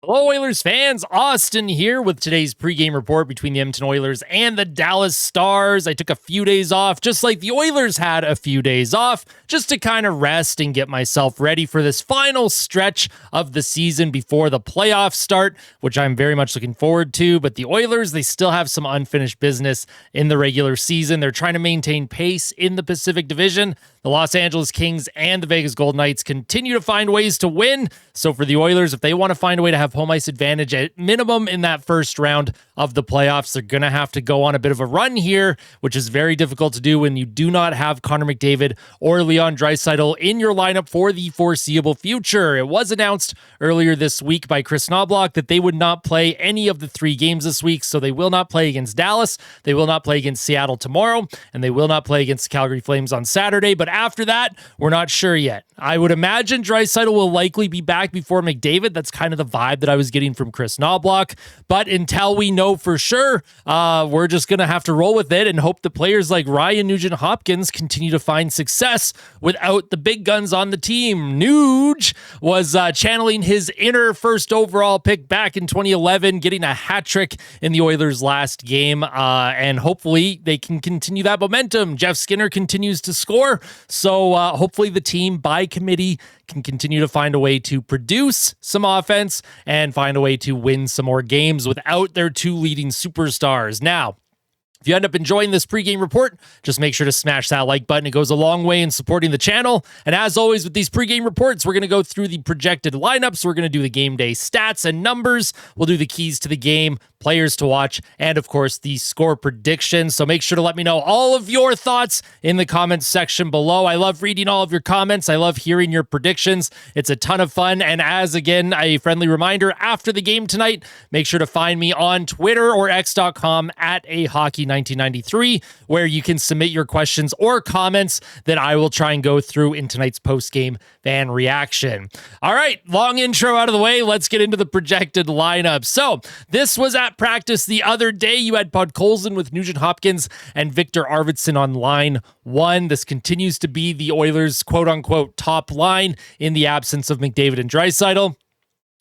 Hello, Oilers fans. Austin here with today's pregame report between the Edmonton Oilers and the Dallas Stars. I took a few days off, just like the Oilers had a few days off, just to kind of rest and get myself ready for this final stretch of the season before the playoffs start, which I'm very much looking forward to. But the Oilers, they still have some unfinished business in the regular season. They're trying to maintain pace in the Pacific Division. The Los Angeles Kings and the Vegas Golden Knights continue to find ways to win. So for the Oilers, if they want to find a way to have home ice advantage at minimum in that first round of the playoffs, they're going to have to go on a bit of a run here, which is very difficult to do when you do not have Connor McDavid or Leon Draisaitl in your lineup for the foreseeable future. It was announced earlier this week by Chris Knobloch that they would not play any of the 3 games this week. So they will not play against Dallas, they will not play against Seattle tomorrow, and they will not play against the Calgary Flames on Saturday. But after that, we're not sure yet. I would imagine Draisaitl will likely be back before McDavid. That's kind of the vibe that I was getting from Chris Knobloch. But until we know for sure, we're just going to have to roll with it and hope that players like Ryan Nugent-Hopkins continue to find success without the big guns on the team. Nuge was channeling his inner first overall pick back in 2011, getting a hat trick in the Oilers' last game, and hopefully they can continue that momentum. Jeff Skinner continues to score, so hopefully the team by committee can continue to find a way to produce some offense and find a way to win some more games without their 2 leading superstars. Now, if you end up enjoying this pregame report, just make sure to smash that like button. It goes a long way in supporting the channel. And as always with these pregame reports, we're going to go through the projected lineups. We're going to do the game day stats and numbers. We'll do the keys to the game, players to watch, and of course, the score predictions. So make sure to let me know all of your thoughts in the comments section below. I love reading all of your comments. I love hearing your predictions. It's a ton of fun. And as again, a friendly reminder, after the game tonight, make sure to find me on Twitter or x.com at ahockey1993, where you can submit your questions or comments that I will try and go through in tonight's post-game fan reaction. All right, long intro out of the way. Let's get into the projected lineup. So this was at practice the other day. You had Podkolzin with Nugent-Hopkins and Victor Arvidsson on line 1. This continues to be the Oilers' quote-unquote top line in the absence of McDavid and Draisaitl.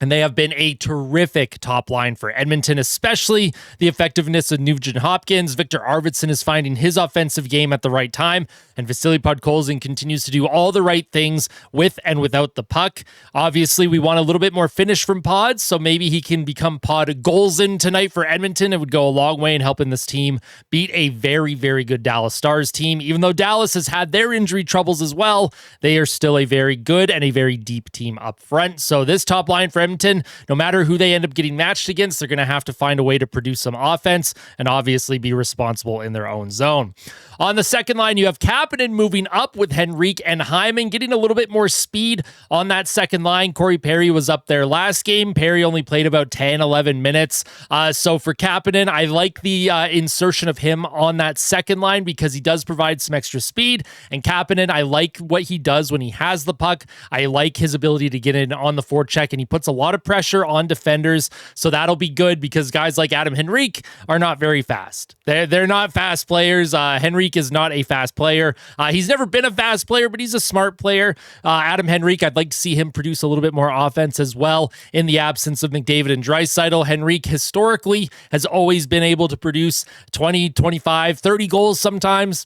And they have been a terrific top line for Edmonton, especially the effectiveness of Nugent-Hopkins. Victor Arvidsson is finding his offensive game at the right time, and Vasily Podkolzin continues to do all the right things with and without the puck. Obviously, we want a little bit more finish from Pods, so maybe he can become Podkolzin tonight for Edmonton. It would go a long way in helping this team beat a very, very good Dallas Stars team. Even though Dallas has had their injury troubles as well, they are still a very good and a very deep team up front. So this top line for Edmonton, no matter who they end up getting matched against, they're going to have to find a way to produce some offense and obviously be responsible in their own zone. On the second line, you have Kapanen moving up with Henrique and Hyman, getting a little bit more speed on that second line. Corey Perry was up there last game. Perry only played about 10, 11 minutes. So for Kapanen, I like the insertion of him on that second line because he does provide some extra speed. And Kapanen, I like what he does when he has the puck. I like his ability to get in on the forecheck, and he puts a lot of pressure on defenders. So that'll be good because guys like Adam Henrique are not very fast. They're not fast players. Henrique is not a fast player. He's never been a fast player, but he's a smart player. Adam Henrique, I'd like to see him produce a little bit more offense as well in the absence of McDavid and Draisaitl. Henrique historically has always been able to produce 20, 25, 30 goals sometimes.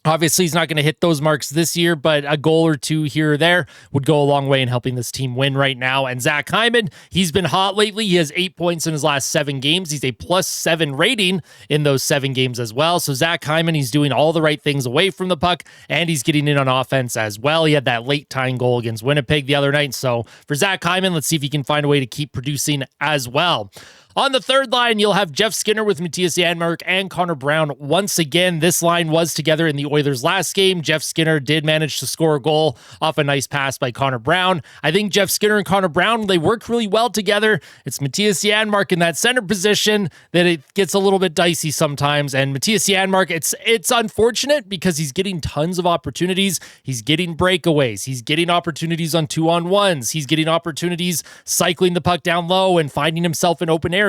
Obviously, he's not going to hit those marks this year, but a goal or 2 here or there would go a long way in helping this team win right now. And Zach Hyman, he's been hot lately. He has 8 points in his last 7 games. He's a +7 rating in those 7 games as well. So Zach Hyman, he's doing all the right things away from the puck, and he's getting in on offense as well. He had that late tying goal against Winnipeg the other night. So for Zach Hyman, let's see if he can find a way to keep producing as well. On the third line, you'll have Jeff Skinner with Matthias Janmark and Connor Brown. Once again, this line was together in the Oilers' last game. Jeff Skinner did manage to score a goal off a nice pass by Connor Brown. I think Jeff Skinner and Connor Brown, they work really well together. It's Matthias Janmark in that center position that it gets a little bit dicey sometimes. And Matthias Janmark, it's unfortunate because he's getting tons of opportunities. He's getting breakaways. He's getting opportunities on 2-on-1s. He's getting opportunities cycling the puck down low and finding himself in open areas.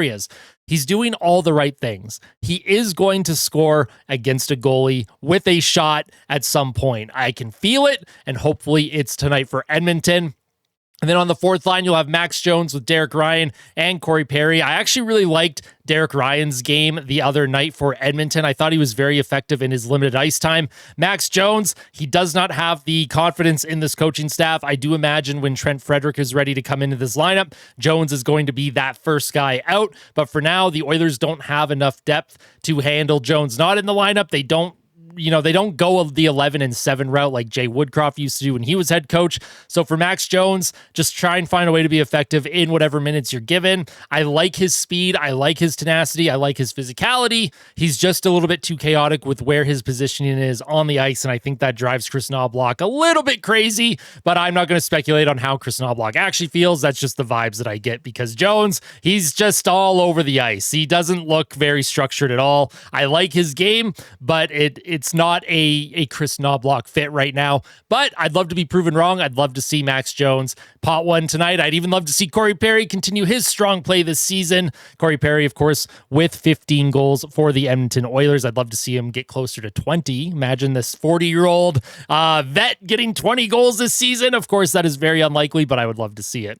He's doing all the right things. He is going to score against a goalie with a shot at some point. I can feel it, and hopefully it's tonight for Edmonton. And then on the fourth line, you'll have Max Jones with Derek Ryan and Corey Perry. I actually really liked Derek Ryan's game the other night for Edmonton. I thought he was very effective in his limited ice time. Max Jones, he does not have the confidence in this coaching staff. I do imagine when Trent Frederick is ready to come into this lineup, Jones is going to be that first guy out. But for now, the Oilers don't have enough depth to handle Jones not in the lineup. They don't go the 11-7 route like Jay Woodcroft used to do when he was head coach. So for Max Jones, just try and find a way to be effective in whatever minutes you're given. I like his speed. I like his tenacity. I like his physicality. He's just a little bit too chaotic with where his positioning is on the ice, and I think that drives Chris Knoblauch a little bit crazy, but I'm not going to speculate on how Chris Knoblauch actually feels. That's just the vibes that I get because Jones, he's just all over the ice. He doesn't look very structured at all. I like his game, but it's not a Chris Knoblauch fit right now, but I'd love to be proven wrong. I'd love to see Max Jones pot one tonight. I'd even love to see Corey Perry continue his strong play this season. Corey Perry, of course, with 15 goals for the Edmonton Oilers. I'd love to see him get closer to 20. Imagine this 40-year-old vet getting 20 goals this season. Of course, that is very unlikely, but I would love to see it.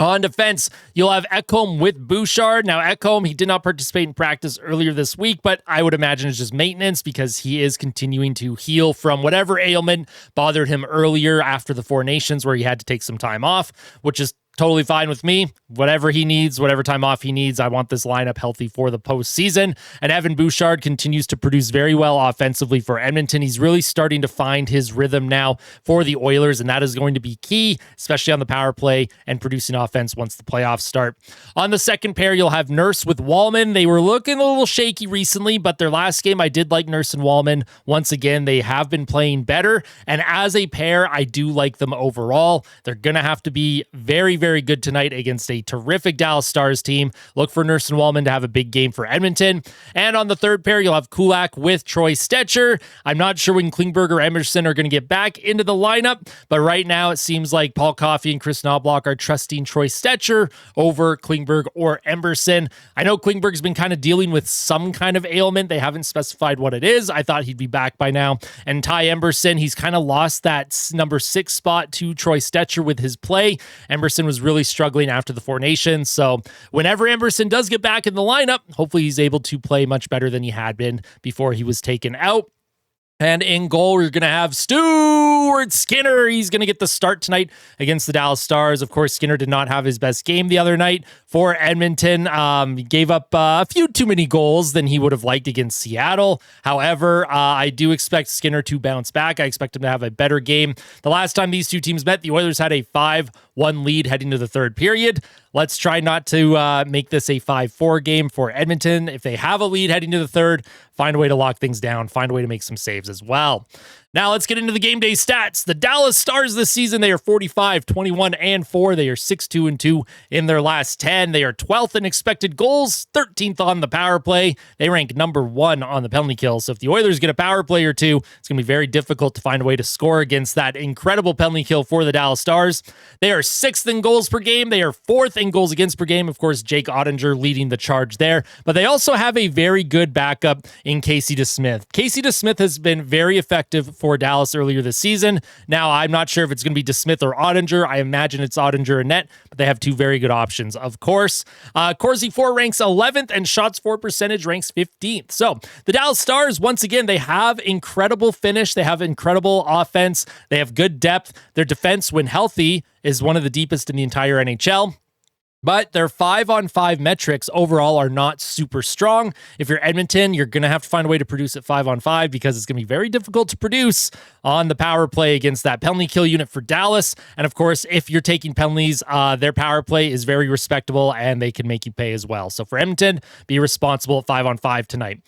On defense, you'll have Ekholm with Bouchard. Now, Ekholm, he did not participate in practice earlier this week, but I would imagine it's just maintenance because he is continuing to heal from whatever ailment bothered him earlier after the Four Nations where he had to take some time off, which is totally fine with me. Whatever he needs, whatever time off he needs, I want this lineup healthy for the postseason. And Evan Bouchard continues to produce very well offensively for Edmonton. He's really starting to find his rhythm now for the Oilers, and that is going to be key, especially on the power play and producing offense once the playoffs start. On the second pair, you'll have Nurse with Wallman. They were looking a little shaky recently, but their last game, I did like Nurse and Wallman. Once again, they have been playing better, and as a pair, I do like them overall. They're going to have to be very, very good tonight against a terrific Dallas Stars team. Look for Nurse and Wallman to have a big game for Edmonton. And on the third pair, you'll have Kulak with Troy Stecher. I'm not sure when Klingberg or Emerson are going to get back into the lineup, but right now it seems like Paul Coffey and Chris Knoblauch are trusting Troy Stecher over Klingberg or Emerson. I know Klingberg's been kind of dealing with some kind of ailment. They haven't specified what it is. I thought he'd be back by now. And Ty Emberson, he's kind of lost that number 6 spot to Troy Stecher with his play. Emberson was really struggling after the Four Nations. So whenever Emberson does get back in the lineup, hopefully he's able to play much better than he had been before he was taken out. And in goal, we're going to have Stuart Skinner. He's going to get the start tonight against the Dallas Stars. Of course, Skinner did not have his best game the other night for Edmonton. He gave up a few too many goals than he would have liked against Seattle. However, I do expect Skinner to bounce back. I expect him to have a better game. The last time these two teams met, the Oilers had a 5-1 lead heading to the third period. Let's try not to make this a 5-4 game for Edmonton. If they have a lead heading to the third, find a way to lock things down, find a way to make some saves as well. Now let's get into the game day stats. The Dallas Stars this season, they are 45-21-4. They are 6-2-2 in their last 10. They are 12th in expected goals, 13th on the power play. They rank number 1 on the penalty kill. So if the Oilers get a power play or two, it's going to be very difficult to find a way to score against that incredible penalty kill for the Dallas Stars. They are 6th in goals per game. They are 4th in goals against per game. Of course, Jake Ottinger leading the charge there. But they also have a very good backup in Casey DeSmith. Casey DeSmith has been very effective for Dallas earlier this season. Now, I'm not sure if it's going to be DeSmith or Ottinger. I imagine it's Ottinger and net, but they have two very good options, of course. Corsi 4 ranks 11th, and shots for percentage ranks 15th. So the Dallas Stars, once again, they have incredible finish. They have incredible offense. They have good depth. Their defense, when healthy, is one of the deepest in the entire NHL. But their 5-on-5 metrics overall are not super strong. If you're Edmonton, you're going to have to find a way to produce at 5-on-5 because it's going to be very difficult to produce on the power play against that penalty kill unit for Dallas. And of course, if you're taking penalties, their power play is very respectable and they can make you pay as well. So for Edmonton, be responsible at 5-on-5 tonight.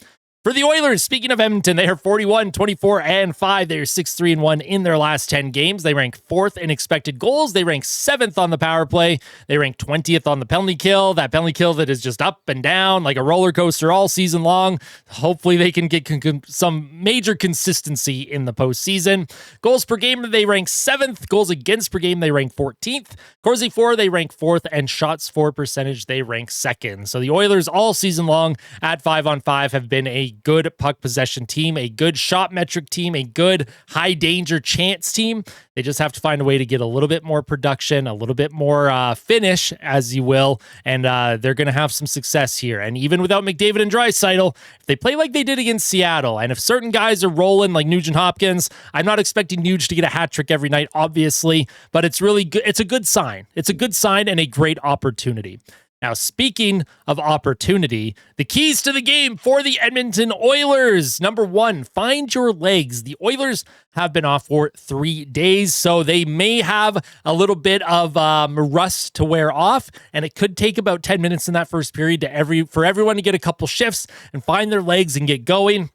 For the Oilers, speaking of Edmonton, they are 41-24-5. They are 6-3-1 in their last 10 games. They rank 4th in expected goals. They rank 7th on the power play. They rank 20th on the penalty kill. That penalty kill that is just up and down like a roller coaster all season long. Hopefully they can get some major consistency in the postseason. Goals per game, they rank 7th. Goals against per game, they rank 14th. Corsi 4, they rank 4th. And shots for percentage, they rank 2nd. So the Oilers all season long at 5-on-5 have been a good puck possession team, a good shot metric team, a good high danger chance team. They just have to find a way to get a little bit more production, a little bit more finish, as you will, and they're going to have some success here. And even without McDavid and Draisaitl, if they play like they did against Seattle, and if certain guys are rolling like Nugent-Hopkins, I'm not expecting Nuge to get a hat trick every night, obviously, but it's really good. It's a good sign. It's a good sign and a great opportunity. Now, speaking of opportunity, the keys to the game for the Edmonton Oilers. Number one, find your legs. The Oilers have been off for 3 days, so they may have a little bit of rust to wear off, and it could take about 10 minutes in that first period for everyone to get a couple shifts and find their legs and get going.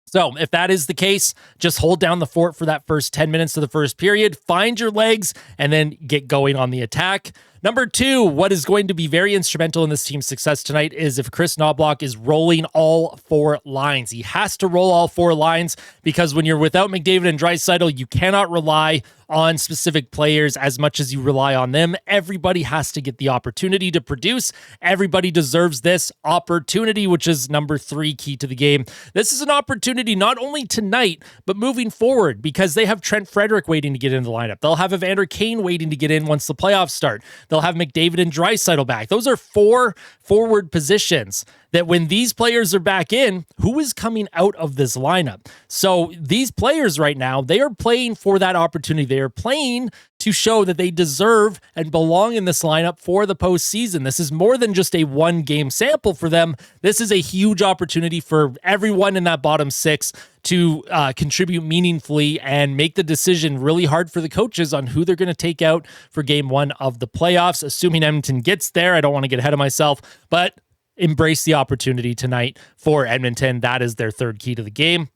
So if that is the case, just hold down the fort for that first 10 minutes of the first period, find your legs, and then get going on the attack. Number two, what is going to be very instrumental in this team's success tonight is if Chris Knoblauch is rolling all 4 lines. He has to roll all 4 lines because when you're without McDavid and Draisaitl, you cannot rely on specific players as much as you rely on them. Everybody has to get the opportunity to produce. Everybody deserves this opportunity, which is number 3 key to the game. This is an opportunity not only tonight, but moving forward because they have Trent Frederic waiting to get in the lineup. They'll have Evander Kane waiting to get in once the playoffs start. They'll have McDavid and Draisaitl back. Those are 4 forward positions that when these players are back in, who is coming out of this lineup? So these players right now, they are playing for that opportunity. They are playing to show that they deserve and belong in this lineup for the postseason. This is more than just a 1-game sample for them. This is a huge opportunity for everyone in that bottom 6 to contribute meaningfully and make the decision really hard for the coaches on who they're going to take out for game 1 of the playoffs, assuming Edmonton gets there. I don't want to get ahead of myself, but embrace the opportunity tonight for Edmonton. That is their 3rd key to the game.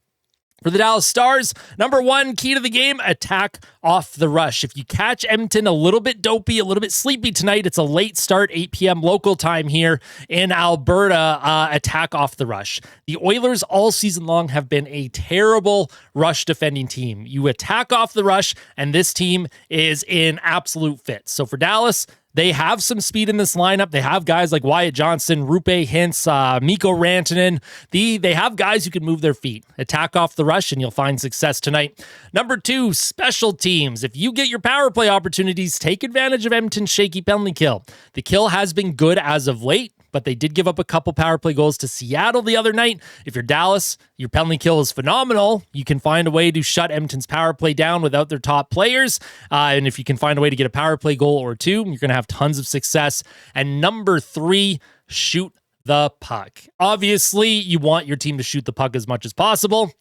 For the Dallas Stars, number 1 key to the game, attack off the rush. If you catch Edmonton a little bit dopey, a little bit sleepy tonight, it's a late start, 8 p.m. local time here in Alberta, attack off the rush. The Oilers all season long have been a terrible rush defending team. You attack off the rush, and this team is in absolute fits. So for Dallas, they have some speed in this lineup. They have guys like Wyatt Johnston, Rupe Hintz, Mikko Rantanen. They have guys who can move their feet. Attack off the rush, and you'll find success tonight. Number 2, special teams. If you get your power play opportunities, take advantage of Edmonton's shaky penalty kill. The kill has been good as of late, but they did give up a couple power play goals to Seattle the other night. If you're Dallas, your penalty kill is phenomenal. You can find a way to shut Edmonton's power play down without their top players. And if you can find a way to get a power play goal or 2, you're going to have tons of success. And number 3, shoot the puck. Obviously, you want your team to shoot the puck as much as possible,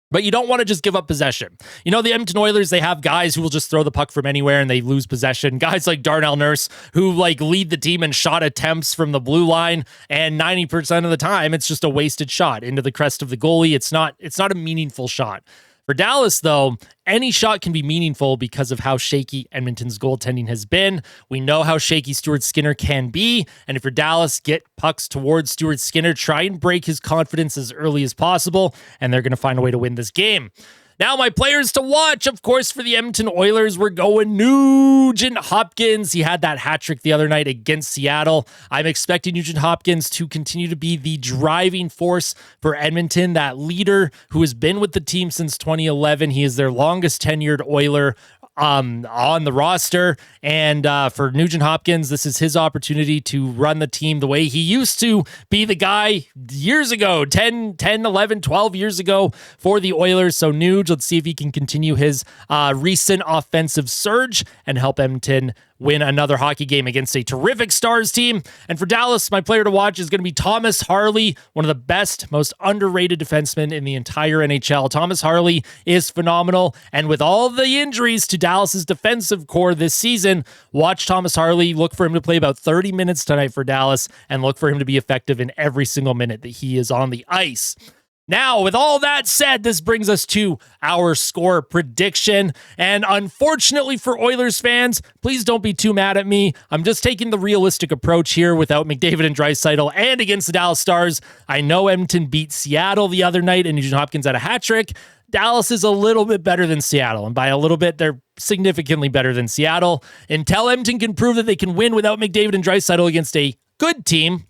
but you don't want to just give up possession. You know, the Edmonton Oilers, they have guys who will just throw the puck from anywhere and they lose possession. Guys like Darnell Nurse who lead the team in shot attempts from the blue line, and 90% of the time it's just a wasted shot into the crest of the goalie. It's not a meaningful shot. For Dallas, though, any shot can be meaningful because of how shaky Edmonton's goaltending has been. We know how shaky Stuart Skinner can be, and if you're Dallas, get pucks towards Stuart Skinner, try and break his confidence as early as possible, and they're going to find a way to win this game. Now, my players to watch, of course, for the Edmonton Oilers, we're going Nugent-Hopkins. He had that hat trick the other night against Seattle. I'm expecting Nugent-Hopkins to continue to be the driving force for Edmonton, that leader who has been with the team since 2011. He is their longest tenured Oiler on the roster. And for Nugent-Hopkins, this is his opportunity to run the team the way he used to be the guy years ago, 10, 11, 12 years ago for the Oilers. So Nuge, let's see if he can continue his recent offensive surge and help Edmonton win another hockey game against a terrific Stars team. And for Dallas, my player to watch is going to be Thomas Harley, one of the best, most underrated defensemen in the entire NHL. Thomas Harley is phenomenal. And with all the injuries to Dallas's defensive core this season, watch Thomas Harley. Look for him to play about 30 minutes tonight for Dallas, and look for him to be effective in every single minute that he is on the ice. Now, with all that said, this brings us to our score prediction. And unfortunately for Oilers fans, please don't be too mad at me. I'm just taking the realistic approach here without McDavid and Draisaitl and against the Dallas Stars. I know Edmonton beat Seattle the other night and Nugent-Hopkins had a hat trick. Dallas is a little bit better than Seattle, and by a little bit, they're significantly better than Seattle. Until Edmonton can prove that they can win without McDavid and Draisaitl against a good team,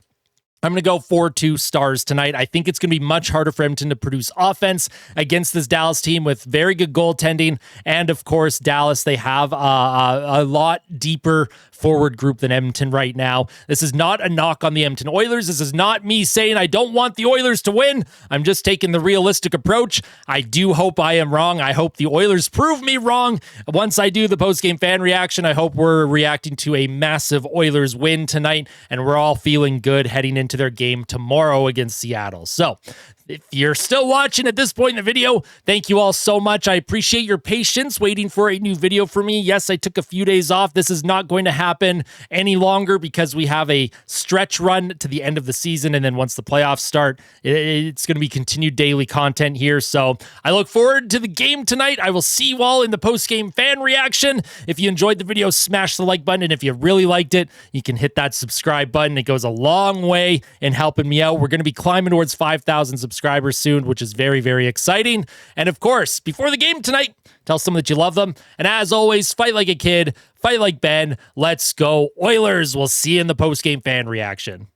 I'm going to go 4-2 Stars tonight. I think it's going to be much harder for Edmonton to produce offense against this Dallas team with very good goaltending. And of course, Dallas, they have a lot deeper forward group than Edmonton right now. This is not a knock on the Edmonton Oilers. This is not me saying I don't want the Oilers to win. I'm just taking the realistic approach. I do hope I am wrong. I hope the Oilers prove me wrong. Once I do the post-game fan reaction, I hope we're reacting to a massive Oilers win tonight, and we're all feeling good heading into their game tomorrow against Seattle. So if you're still watching at this point in the video, thank you all so much. I appreciate your patience waiting for a new video for me. Yes, I took a few days off. This is not going to happen any longer because we have a stretch run to the end of the season. And then once the playoffs start, it's going to be continued daily content here. So I look forward to the game tonight. I will see you all in the post-game fan reaction. If you enjoyed the video, smash the like button. And if you really liked it, you can hit that subscribe button. It goes a long way in helping me out. We're going to be climbing towards 5,000 subscribers soon, which is very, very exciting. And of course, before the game tonight, tell someone that you love them. And as always, fight like a kid, fight like Ben. Let's go Oilers. We'll see you in the post-game fan reaction.